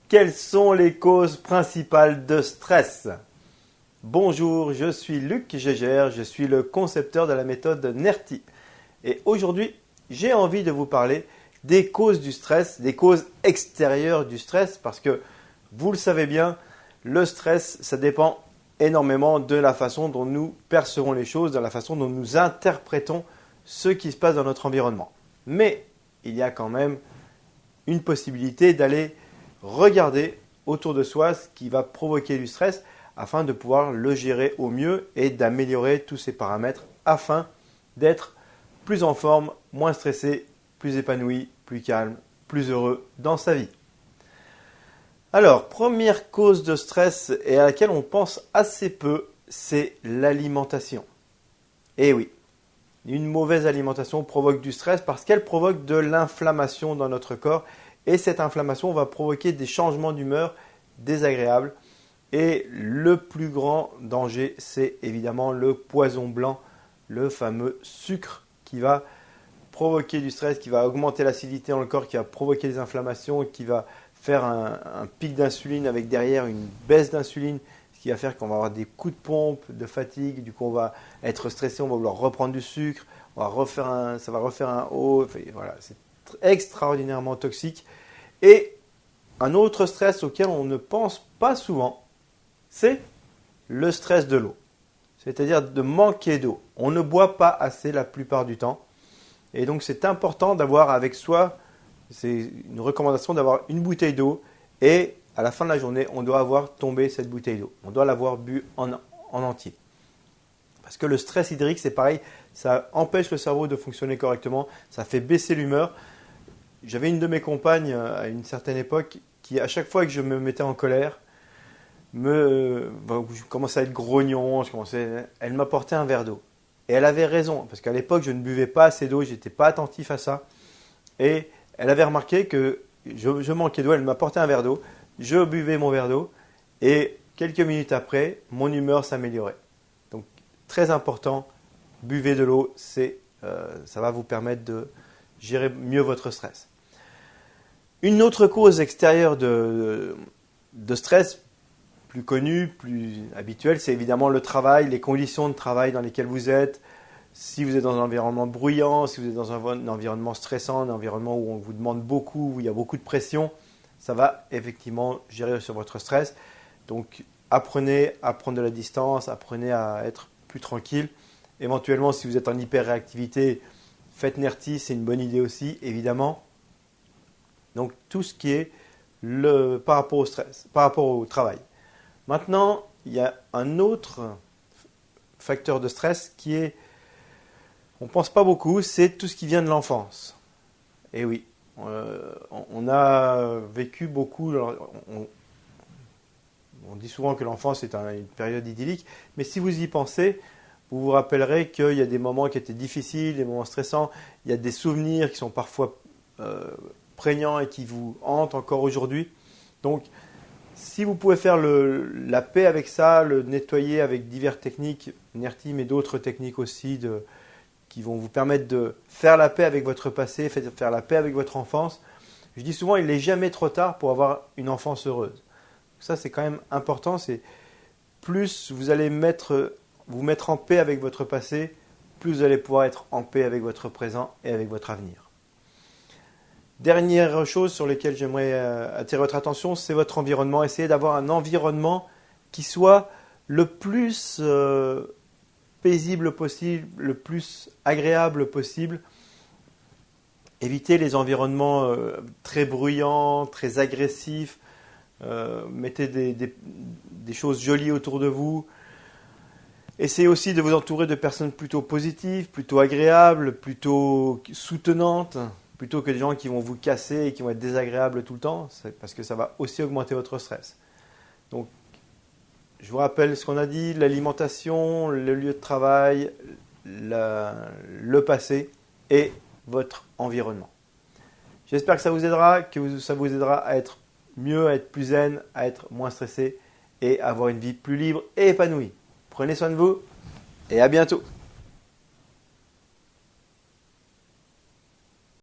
Quelles sont les causes principales de stress? Bonjour, je suis Luc Gégère, je suis le concepteur de la méthode NERTI. Et aujourd'hui, j'ai envie de vous parler des causes du stress, des causes extérieures du stress, parce que vous le savez bien, le stress, ça dépend énormément de la façon dont nous percevons les choses, de la façon dont nous interprétons ce qui se passe dans notre environnement. Mais il y a quand même une possibilité d'aller regarder autour de soi ce qui va provoquer du stress afin de pouvoir le gérer au mieux et d'améliorer tous ces paramètres afin d'être plus en forme, moins stressé, plus épanoui, plus calme, plus heureux dans sa vie. Alors, première cause de stress et à laquelle on pense assez peu, c'est l'alimentation. Et oui, une mauvaise alimentation provoque du stress parce qu'elle provoque de l'inflammation dans notre corps et cette inflammation va provoquer des changements d'humeur désagréables. Et le plus grand danger, c'est évidemment le poison blanc, le fameux sucre qui va provoquer du stress, qui va augmenter l'acidité dans le corps, qui va provoquer des inflammations, qui va faire un pic d'insuline avec derrière une baisse d'insuline, ce qui va faire qu'on va avoir des coups de pompe, de fatigue, du coup on va être stressé, on va vouloir reprendre du sucre, ça va refaire un haut, enfin, voilà, c'est extraordinairement toxique. Et un autre stress auquel on ne pense pas souvent, c'est le stress de l'eau, c'est-à-dire de manquer d'eau. On ne boit pas assez la plupart du temps et donc c'est important d'avoir avec soi, c'est une recommandation d'avoir une bouteille d'eau et à la fin de la journée, on doit avoir tombé cette bouteille d'eau. On doit l'avoir bu en entier. Parce que le stress hydrique, c'est pareil, ça empêche le cerveau de fonctionner correctement, ça fait baisser l'humeur. J'avais une de mes compagnes à une certaine époque qui, à chaque fois que je me mettais en colère, je commençais à être grognon, elle m'apportait un verre d'eau. Et elle avait raison, parce qu'à l'époque, je ne buvais pas assez d'eau, je n'étais pas attentif à ça. Et elle avait remarqué que je manquais d'eau, elle m'apportait un verre d'eau, je buvais mon verre d'eau, et quelques minutes après, mon humeur s'améliorait. Donc, très important, buvez de l'eau, ça va vous permettre de gérer mieux votre stress. Une autre cause extérieure de stress, plus connue, plus habituelle, c'est évidemment le travail, les conditions de travail dans lesquelles vous êtes. Si vous êtes dans un environnement bruyant, si vous êtes dans un environnement stressant, un environnement où on vous demande beaucoup, où il y a beaucoup de pression, ça va effectivement gérer sur votre stress. Donc apprenez à prendre de la distance, apprenez à être plus tranquille. Éventuellement, si vous êtes en hyper-réactivité, faites NERTI, c'est une bonne idée aussi, évidemment. Donc tout ce qui est par rapport au stress, par rapport au travail. Maintenant, il y a un autre facteur de stress qui est, on ne pense pas beaucoup, c'est tout ce qui vient de l'enfance. Et oui, on a vécu beaucoup, on dit souvent que l'enfance est une période idyllique, mais si vous y pensez, vous vous rappellerez qu'il y a des moments qui étaient difficiles, des moments stressants, il y a des souvenirs qui sont parfois prégnants et qui vous hantent encore aujourd'hui. Donc, si vous pouvez faire la paix avec ça, le nettoyer avec diverses techniques, NERTI, mais d'autres techniques aussi qui vont vous permettre de faire la paix avec votre passé, faire la paix avec votre enfance. Je dis souvent, il n'est jamais trop tard pour avoir une enfance heureuse. Ça, c'est quand même important. C'est plus vous allez vous mettre en paix avec votre passé, plus vous allez pouvoir être en paix avec votre présent et avec votre avenir. Dernière chose sur laquelle j'aimerais attirer votre attention, c'est votre environnement. Essayez d'avoir un environnement qui soit le plus paisible possible, le plus agréable possible. Évitez les environnements très bruyants, très agressifs. Mettez des choses jolies autour de vous. Essayez aussi de vous entourer de personnes plutôt positives, plutôt agréables, plutôt soutenantes, plutôt que des gens qui vont vous casser et qui vont être désagréables tout le temps, parce que ça va aussi augmenter votre stress. Donc, je vous rappelle ce qu'on a dit, l'alimentation, le lieu de travail, le passé et votre environnement. J'espère que ça vous aidera, à être mieux, à être plus zen, à être moins stressé et à avoir une vie plus libre et épanouie. Prenez soin de vous et à bientôt.